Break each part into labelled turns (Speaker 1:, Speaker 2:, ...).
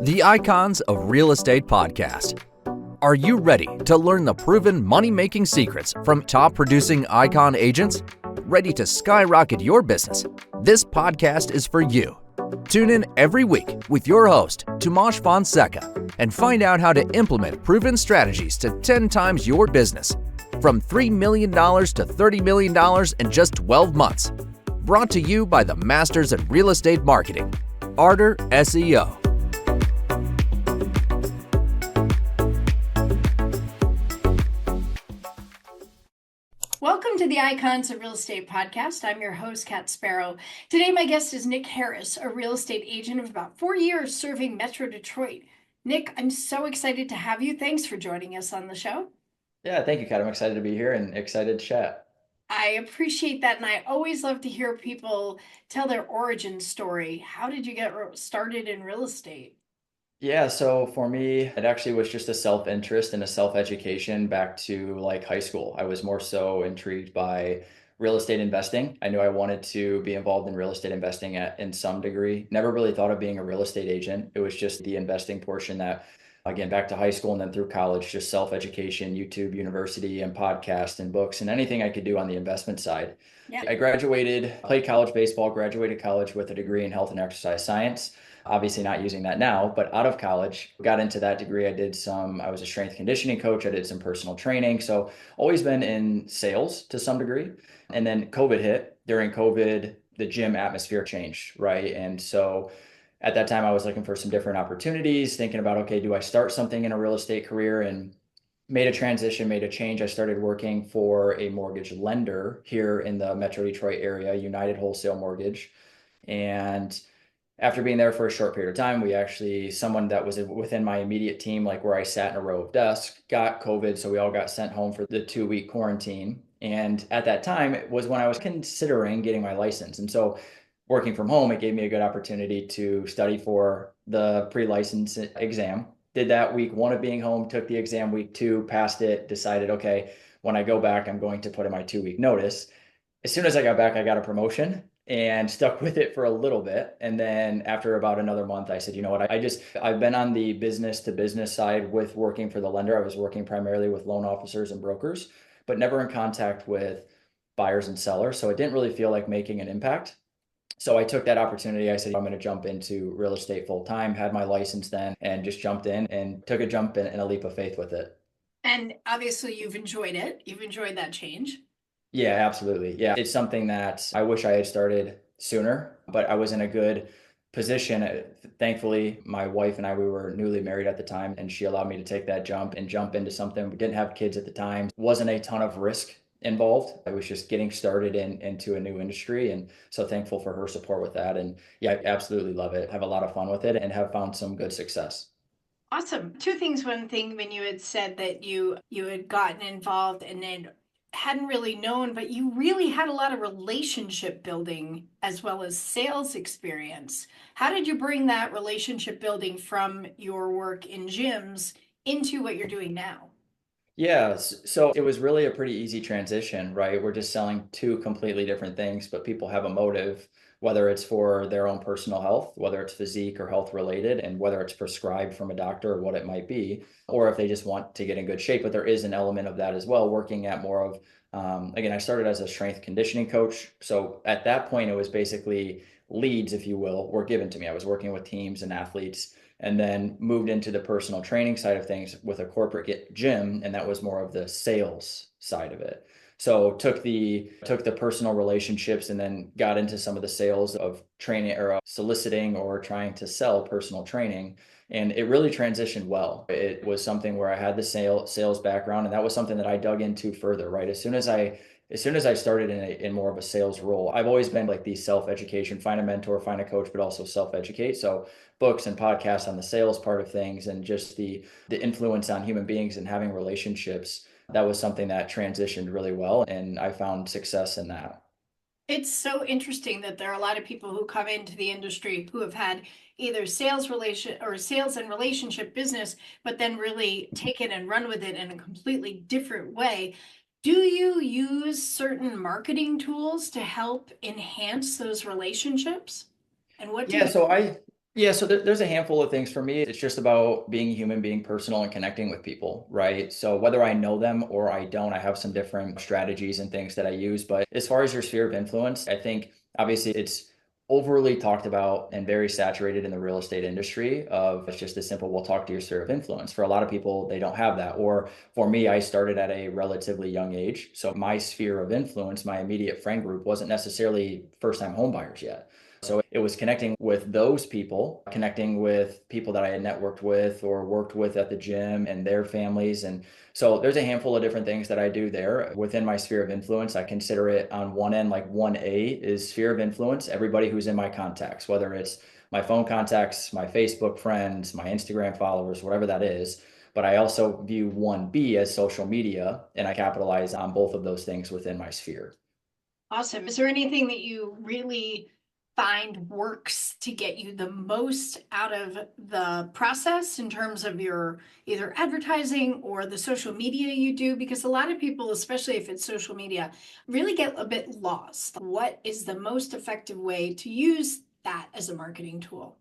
Speaker 1: The Icons of Real Estate Podcast. Are you ready to learn the proven money-making secrets from top-producing Icon agents? Ready to skyrocket your business? This podcast is for you. Tune in every week with your host, Tomasz Fonseca, and find out how to implement proven strategies to 10 times your business. From $3 million to $30 million in just 12 months. Brought to you by the Masters in Real Estate Marketing, Arter SEO.
Speaker 2: Welcome to the Icons of Real Estate podcast. I'm your host, Kat Sparrow. Today, my guest is Nick Harris, a real estate agent of about 4 years serving Metro Detroit. Nick, I'm so excited to have you. Thanks for joining us on the show.
Speaker 3: Yeah, thank you, Kat. I'm excited to be here and excited to chat.
Speaker 2: I appreciate that, and I always love to hear people tell their origin story. How did you get started in real estate?
Speaker 3: Yeah, so for me, it actually was just a self-interest and a self-education back to like high school. I was more so intrigued by real estate investing. I knew I wanted to be involved in real estate investing in some degree. Never really thought of being a real estate agent. It was just the investing portion that, again, back to high school and then through college, just self-education, YouTube, university, and podcast and books and anything I could do on the investment side.
Speaker 2: Yeah.
Speaker 3: I graduated, played college baseball, graduated college with a degree in health and exercise science. Obviously not using that now, but out of college, got into that degree. I was a strength conditioning coach. I did some personal training. So always been in sales to some degree. And then COVID hit. During COVID, the gym atmosphere changed, right? And so at that time, I was looking for some different opportunities, thinking about, okay, do I start something in a real estate career? And made a transition, made a change. I started working for a mortgage lender here in the Metro Detroit area, United Wholesale Mortgage. And after being there for a short period of time, someone that was within my immediate team, like where I sat in a row of desks, got COVID. So we all got sent home for the 2-week quarantine. And at that time, it was when I was considering getting my license. And so working from home, it gave me a good opportunity to study for the pre-license exam. Did that week 1 of being home, took the exam week 2, passed it, decided, okay, when I go back, I'm going to put in my 2-week notice. As soon as I got back, I got a promotion and stuck with it for a little bit. And then after about another month, I said, you know what, I've been on the business to business side with working for the lender. I was working primarily with loan officers and brokers, but never in contact with buyers and sellers. So it didn't really feel like making an impact. So I took that opportunity. I said, I'm going to jump into real estate full time, had my license then, and just jumped in and took a jump and a leap of faith with it.
Speaker 2: And obviously you've enjoyed it. You've enjoyed that change.
Speaker 3: Yeah, absolutely. Yeah, it's something that I wish I had started sooner, but I was in a good position. Thankfully, my wife and we were newly married at the time, and she allowed me to take that jump and jump into something. We didn't have kids at the time. Wasn't a ton of risk involved. I was just getting started into a new industry, and so thankful for her support with that. And yeah, I absolutely love it. Have a lot of fun with it and have found some good success.
Speaker 2: Awesome. Two things. One thing, when you had said that you had gotten involved and then hadn't really known, but you really had a lot of relationship building as well as sales experience. How did you bring that relationship building from your work in gyms into what you're doing now?
Speaker 3: Yeah, so it was really a pretty easy transition, right? We're just selling two completely different things, but people have a motive, whether it's for their own personal health, whether it's physique or health related, and whether it's prescribed from a doctor or what it might be, or if they just want to get in good shape. But there is an element of that as well, working at more of, again, I started as a strength conditioning coach. So at that point, it was basically leads, if you will, were given to me. I was working with teams and athletes, and then moved into the personal training side of things with a corporate gym, and that was more of the sales side of it. So took the personal relationships and then got into some of the sales of training or soliciting or trying to sell personal training. And it really transitioned well. It was something where I had the sales background, and that was something that I dug into further, right? As soon as I started in more of a sales role, I've always been like the self-education, find a mentor, find a coach, but also self-educate. So books and podcasts on the sales part of things and just the influence on human beings and having relationships. That was something that transitioned really well, and I found success in that.
Speaker 2: It's so interesting that there are a lot of people who come into the industry who have had either sales and relationship business, but then really take it and run with it in a completely different way. Do you use certain marketing tools to help enhance those relationships? And what do
Speaker 3: Yeah,
Speaker 2: you
Speaker 3: so Yeah, so there's a handful of things for me. It's just about being human, being personal, and connecting with people, right? So whether I know them or I don't, I have some different strategies and things that I use. But as far as your sphere of influence, I think obviously it's overly talked about and very saturated in the real estate industry of it's just as simple, we'll talk to your sphere of influence. For a lot of people, they don't have that. Or for me, I started at a relatively young age. So my sphere of influence, my immediate friend group wasn't necessarily first-time home buyers yet. So it was connecting with those people, connecting with people that I had networked with or worked with at the gym and their families. And so there's a handful of different things that I do there within my sphere of influence. I consider it on one end, like 1A is sphere of influence, everybody who's in my contacts, whether it's my phone contacts, my Facebook friends, my Instagram followers, whatever that is. But I also view 1B as social media, and I capitalize on both of those things within my sphere.
Speaker 2: Awesome. Is there anything that you really find works to get you the most out of the process in terms of your either advertising or the social media you do? Because a lot of people, especially if it's social media, really get a bit lost. What is the most effective way to use that as a marketing tool?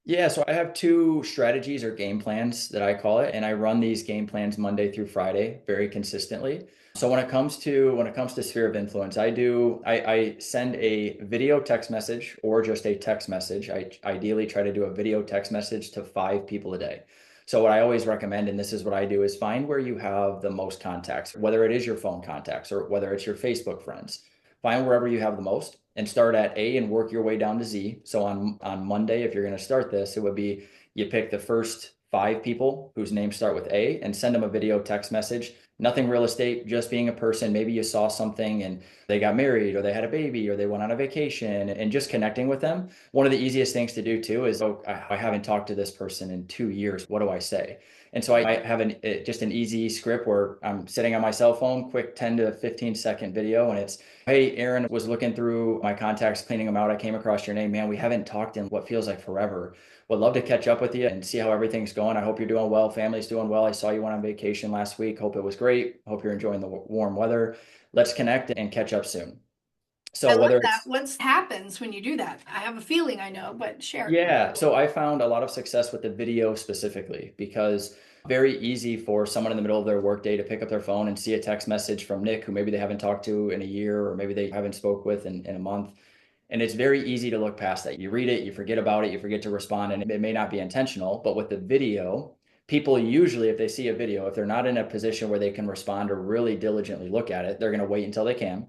Speaker 3: Yeah, so I have two strategies or game plans that I call it, and I run these game plans Monday through Friday very consistently. So when it comes to sphere of influence, I send a video text message or just a text message. I ideally try to do a video text message to 5 people a day. So what I always recommend, and this is what I do, is find where you have the most contacts, whether it is your phone contacts or whether it's your Facebook friends. Find wherever you have the most and start at A and work your way down to Z. So on Monday, if you're going to start this, it would be you pick the first 5 people whose names start with A and send them a video text message. Nothing real estate, just being a person. Maybe you saw something and they got married or they had a baby or they went on a vacation and just connecting with them. One of the easiest things to do too is, oh, I haven't talked to this person in 2 years. What do I say? And so I have just an easy script where I'm sitting on my cell phone, quick 10 to 15-second video, and it's, hey, Aaron, was looking through my contacts, cleaning them out. I came across your name, man. We haven't talked in what feels like forever. Would love to catch up with you and see how everything's going. I hope you're doing well. Family's doing well. I saw you went on vacation last week. Hope it was great. Hope you're enjoying the warm weather. Let's connect and catch up soon.
Speaker 2: I
Speaker 3: So
Speaker 2: love
Speaker 3: whether
Speaker 2: that.
Speaker 3: it's
Speaker 2: What happens when you do that? I have a feeling I know, but share.
Speaker 3: Yeah, so I found a lot of success with the video specifically because very easy for someone in the middle of their workday to pick up their phone and see a text message from Nick, who maybe they haven't talked to in a year or maybe they haven't spoke with in a month. And it's very easy to look past that. You read it, you forget about it, you forget to respond, and it may not be intentional. But with the video, people usually, if they see a video, if they're not in a position where they can respond or really diligently look at it, they're going to wait until they can,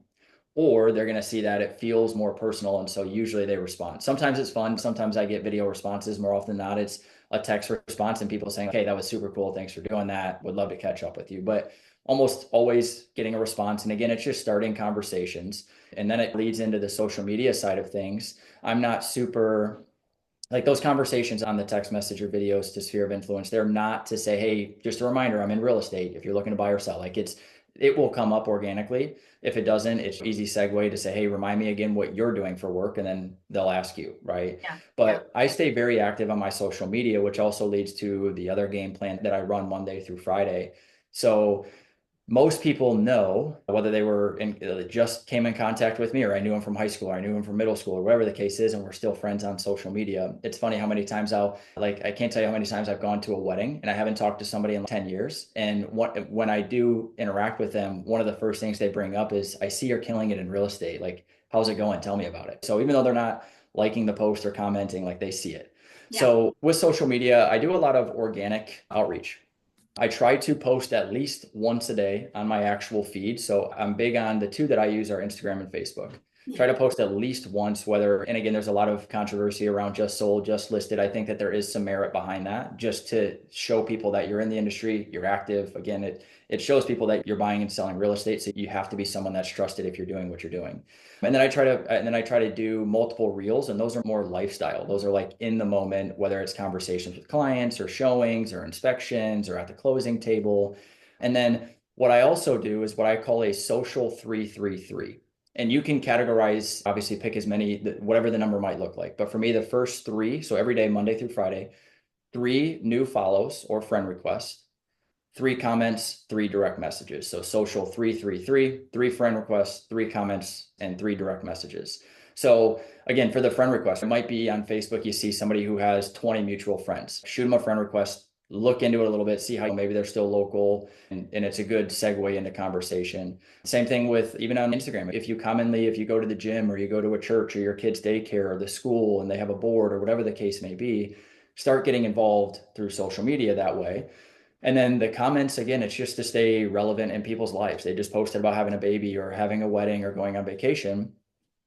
Speaker 3: or they're going to see that it feels more personal. And so usually they respond. Sometimes it's fun. Sometimes I get video responses. More often than not, it's a text response and people saying, hey, that was super cool. Thanks for doing that. Would love to catch up with you. But almost always getting a response. And again, it's just starting conversations. And then it leads into the social media side of things. I'm not super like those conversations on the text message or videos to sphere of influence. They're not to say, hey, just a reminder, I'm in real estate. If you're looking to buy or sell, like it will come up organically. If it doesn't, it's easy segue to say, hey, remind me again what you're doing for work. And then they'll ask you, right?
Speaker 2: Yeah.
Speaker 3: But I stay very active on my social media, which also leads to the other game plan that I run Monday through Friday. So most people know whether they were just came in contact with me or I knew them from high school or I knew them from middle school or whatever the case is, and we're still friends on social media. It's funny how many times I can't tell you how many times I've gone to a wedding and I haven't talked to somebody in 10 years. And when I do interact with them, one of the first things they bring up is, I see you're killing it in real estate. Like, how's it going? Tell me about it. So even though they're not liking the post or commenting, like they see it.
Speaker 2: Yeah.
Speaker 3: So with social media, I do a lot of organic outreach. I try to post at least once a day on my actual feed. So I'm big on the two that I use are Instagram and Facebook. Try to post at least once, and again, there's a lot of controversy around just sold, just listed. I think that there is some merit behind that, just to show people that you're in the industry, you're active. Again, it shows people that you're buying and selling real estate. So you have to be someone that's trusted if you're doing what you're doing. And then I try to do multiple reels, and those are more lifestyle. Those are like in the moment, whether it's conversations with clients or showings or inspections or at the closing table. And then what I also do is what I call a social 333. And you can categorize, obviously pick as many, whatever the number might look like. But for me, the first 3, so every day, Monday through Friday, 3 new follows or friend requests, 3 comments, 3 direct messages. So social 333, 3 friend requests, 3 comments, and 3 direct messages. So again, for the friend request, it might be on Facebook, you see somebody who has 20 mutual friends, shoot them a friend request, look into it a little bit, see how maybe they're still local, and it's a good segue into conversation. Same thing with even on Instagram. If you go to the gym or you go to a church or your kid's daycare or the school and they have a board or whatever the case may be, start getting involved through social media that way. And then the comments, again, it's just to stay relevant in people's lives. They just posted about having a baby or having a wedding or going on vacation.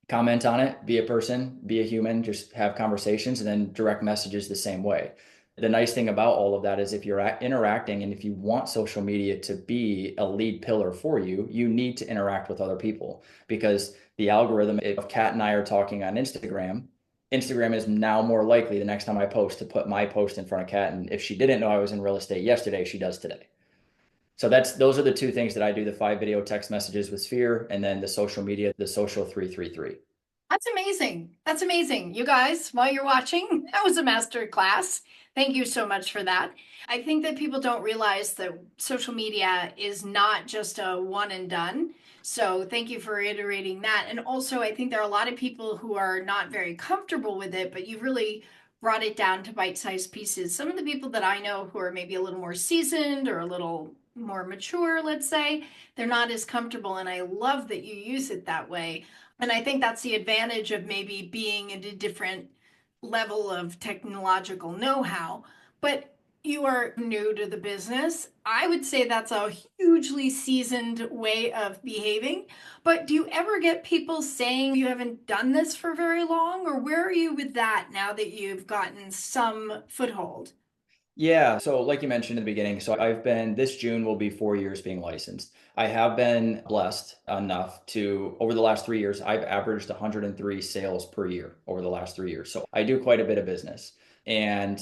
Speaker 3: Comment on it, be a person, be a human, just have conversations, and then direct messages the same way. The nice thing about all of that is if you're interacting and if you want social media to be a lead pillar for you, you need to interact with other people, because the algorithm, if Kat and I are talking on Instagram is now more likely the next time I post to put my post in front of Kat. And if she didn't know I was in real estate yesterday, she does today. So those are the two things that I do: the 5 video text messages with Sphere, and then the social media, the social 333.
Speaker 2: That's amazing. That's amazing. You guys, while you're watching, that was a master class. Thank you so much for that. I think that people don't realize that social media is not just a one and done. So thank you for reiterating that. And also, I think there are a lot of people who are not very comfortable with it, but you really brought it down to bite-sized pieces. Some of the people that I know who are maybe a little more seasoned or a little more mature, let's say, they're not as comfortable. And I love that you use it that way. And I think that's the advantage of maybe being at a different level of technological know-how. But you are new to the business. I would say that's a hugely seasoned way of behaving. But do you ever get people saying you haven't done this for very long? Or where are you with that now that you've gotten some foothold?
Speaker 3: Yeah. So like you mentioned in the beginning, so this June will be 4 years being licensed. I have been blessed enough to, over the last 3 years, I've averaged 103 sales per year over the last 3 years. So I do quite a bit of business. And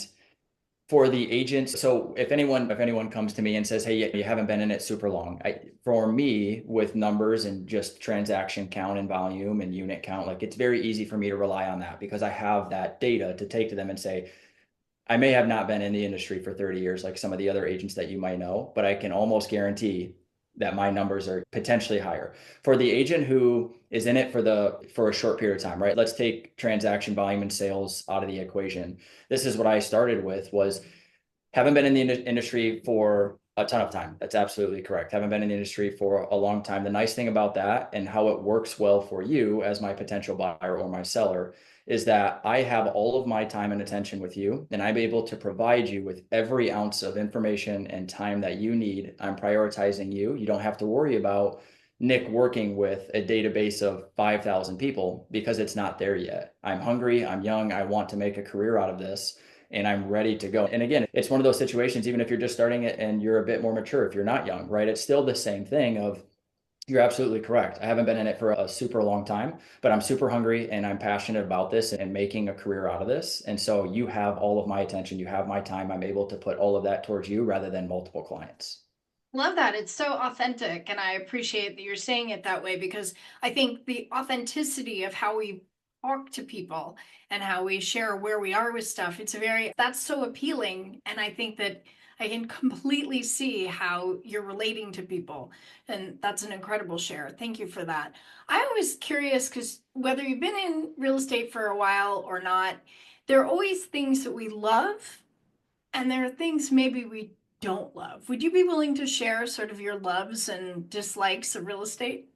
Speaker 3: for the agents, so if anyone comes to me and says, hey, you haven't been in it super long, for me, with numbers and just transaction count and volume and unit count, like, it's very easy for me to rely on that because I have that data to take to them and say, I may have not been in the industry for 30 years like some of the other agents that you might know, but I can almost guarantee that my numbers are potentially higher. For the agent who is in it for a short period of time, right? Let's take transaction volume and sales out of the equation. This is what I started with: was haven't been in the industry for a ton of time. That's absolutely correct. Haven't been in the industry for a long time. The nice thing about that, and how it works well for you as my potential buyer or my seller, is that I have all of my time and attention with you, and I'm able to provide you with every ounce of information and time that you need. I'm prioritizing you. You don't have to worry about Nick working with a database of 5,000 people, because it's not there yet. I'm hungry, I'm young, I want to make a career out of this, and I'm ready to go. And again, it's one of those situations, even if you're just starting it and you're a bit more mature, if you're not young, right? It's still the same thing of, you're absolutely correct. I haven't been in it for a super long time, but I'm super hungry and I'm passionate about this and making a career out of this. And so you have all of my attention, you have my time. I'm able to put all of that towards you rather than multiple clients.
Speaker 2: Love that. It's so authentic. And I appreciate that you're saying it that way, because I think the authenticity of how we talk to people and how we share where we are with stuff, that's so appealing. And I think that I can completely see how you're relating to people. And that's an incredible share. Thank you for that. I was curious because whether you've been in real estate for a while or not, there are always things that we love and there are things maybe we don't love. Would you be willing to share sort of your loves and dislikes of real estate?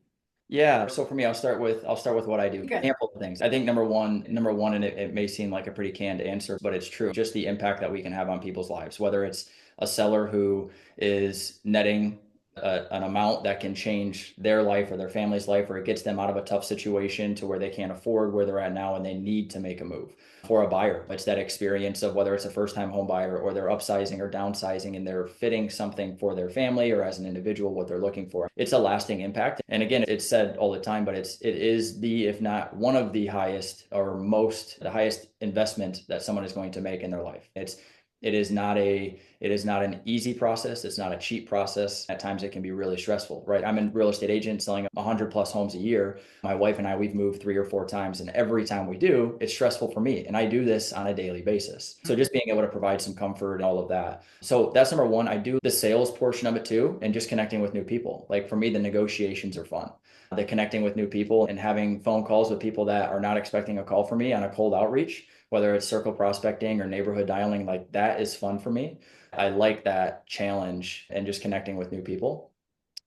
Speaker 3: Yeah. So for me, I'll start with what I do. A
Speaker 2: Good.
Speaker 3: handful of things. I think number one, and it may seem like a pretty canned answer, but it's true. Just the impact that we can have on people's lives, whether it's a seller who is netting an amount that can change their life or their family's life, or it gets them out of a tough situation to where they can't afford where they're at now and they need to make a move. For a buyer, it's that experience of whether it's a first-time home buyer or they're upsizing or downsizing and they're fitting something for their family or as an individual what they're looking for. It's a lasting impact. And again, it's said all the time, but it is the, if not one of the highest or the highest investment that someone is going to make in their life. It's It is not an easy process. It's not a cheap process. At times it can be really stressful, right? I'm a real estate agent selling 100 plus homes a year. My wife and I, we've moved 3 or 4 times, and every time we do, it's stressful for me. And I do this on a daily basis. So just being able to provide some comfort and all of that. So that's number one. I do the sales portion of it too, and just connecting with new people. Like for me, the negotiations are fun. The connecting with new people and having phone calls with people that are not expecting a call from me on a cold outreach, whether it's circle prospecting or neighborhood dialing, like that is fun for me. I like that challenge and just connecting with new people.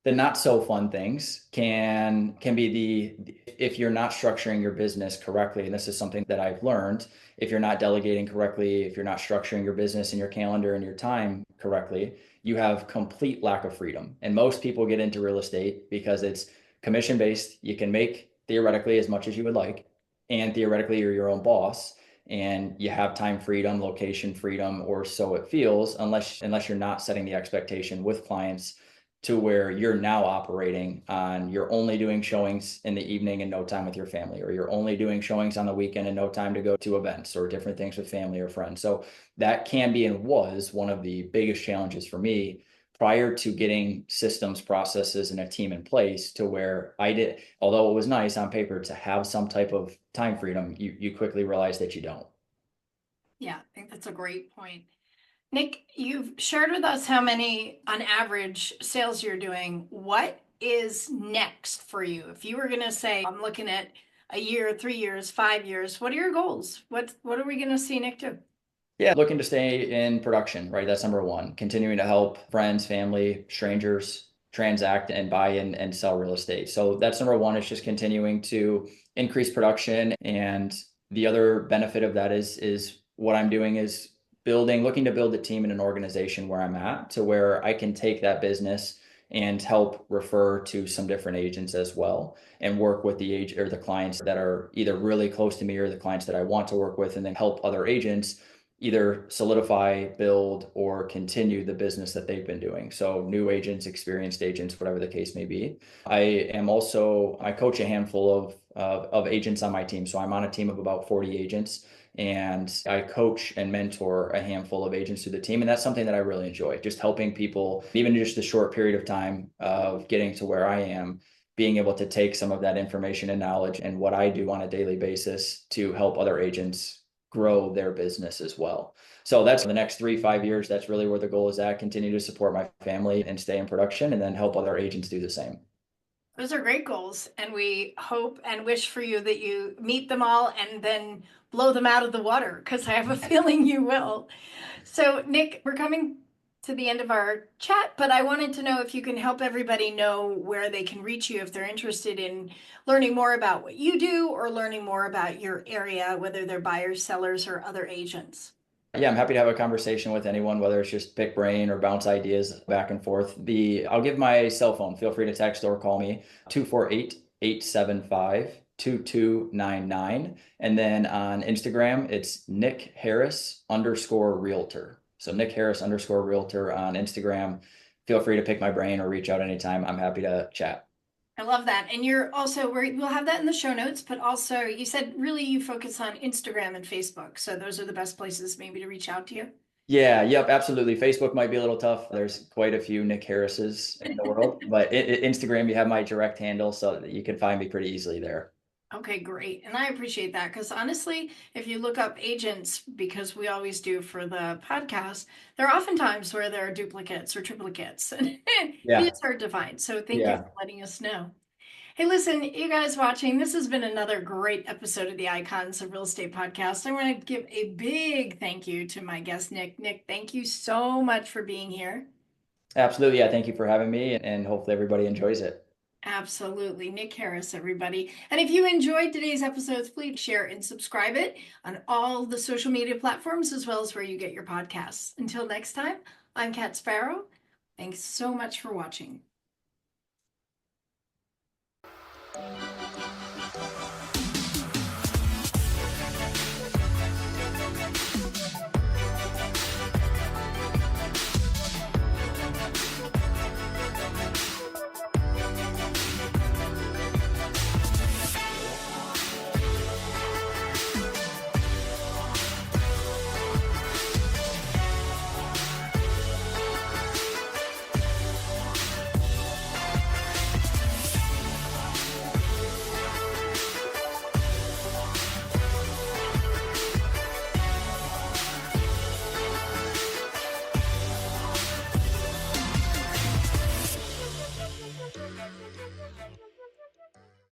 Speaker 3: The not so fun things can be if you're not structuring your business correctly, and this is something that I've learned, if you're not delegating correctly, if you're not structuring your business and your calendar and your time correctly, you have complete lack of freedom. And most people get into real estate because it's commission based. You can make theoretically as much as you would like, and theoretically you're your own boss and you have time freedom, location freedom, or so it feels, unless you're not setting the expectation with clients to where you're now operating on, you're only doing showings in the evening and no time with your family, or you're only doing showings on the weekend and no time to go to events or different things with family or friends. So that can be and was one of the biggest challenges for me prior to getting systems, processes, and a team in place, to where I did, although it was nice on paper to have some type of time freedom, you quickly realize that you don't.
Speaker 2: Yeah, I think that's a great point. Nick, you've shared with us how many on average sales you're doing. What is next for you? If you were going to say, I'm looking at a year, 3 years, 5 years, what are your goals? What are we going to see Nick do?
Speaker 3: Yeah, looking to stay in production, right? That's number one. Continuing to help friends, family, strangers transact and buy and sell real estate. So that's number one, is just continuing to increase production. And the other benefit of that is what I'm doing is looking to build a team and an organization where I'm at, to where I can take that business and help refer to some different agents as well, and work with the agent or the clients that are either really close to me or the clients that I want to work with, and then help other agents either solidify, build, or continue the business that they've been doing. So new agents, experienced agents, whatever the case may be. I coach a handful of agents on my team. So I'm on a team of about 40 agents, and I coach and mentor a handful of agents through the team. And that's something that I really enjoy, just helping people, even in just a short period of time of getting to where I am, being able to take some of that information and knowledge and what I do on a daily basis to help other agents grow their business as well. So that's the next 3-5 years. That's really where the goal is at. Continue to support my family and stay in production, and then help other agents do the same.
Speaker 2: Those are great goals, and we hope and wish for you that you meet them all and then blow them out of the water, because I have a feeling you will. So, Nick, we're coming to the end of our chat, but I wanted to know if you can help everybody know where they can reach you if they're interested in learning more about what you do or learning more about your area, whether they're buyers, sellers, or other agents.
Speaker 3: Yeah, I'm happy to have a conversation with anyone, whether it's just pick brain or bounce ideas back and forth. I'll give my cell phone. Feel free to text or call me, 248-875-2299. And then on Instagram, it's Nick Harris _realtor. So Nick Harris _realtor on Instagram. Feel free to pick my brain or reach out anytime. I'm happy to chat.
Speaker 2: I love that. And you're also, we'll have that in the show notes, but also you said really you focus on Instagram and Facebook. So those are the best places maybe to reach out to you.
Speaker 3: Yeah, yep, absolutely. Facebook might be a little tough. There's quite a few Nick Harrises in the world, but Instagram, you have my direct handle, so that you can find me pretty easily there.
Speaker 2: Okay, great. And I appreciate that, because honestly, if you look up agents, because we always do for the podcast, there are often times where there are duplicates or triplicates, and
Speaker 3: Yeah,
Speaker 2: it's hard to find. So thank you
Speaker 3: yeah.
Speaker 2: for letting us know. Hey, listen, you guys watching, this has been another great episode of the Icons of Real Estate podcast. I want to give a big thank you to my guest, Nick. Nick, thank you so much for being here.
Speaker 3: Absolutely. Yeah, thank you for having me, and hopefully everybody enjoys it.
Speaker 2: Absolutely. Nick Harris, everybody. And if you enjoyed today's episodes, please share and subscribe it on all the social media platforms, as well as where you get your podcasts. Until next time, I'm Kat Sparrow. Thanks so much for watching.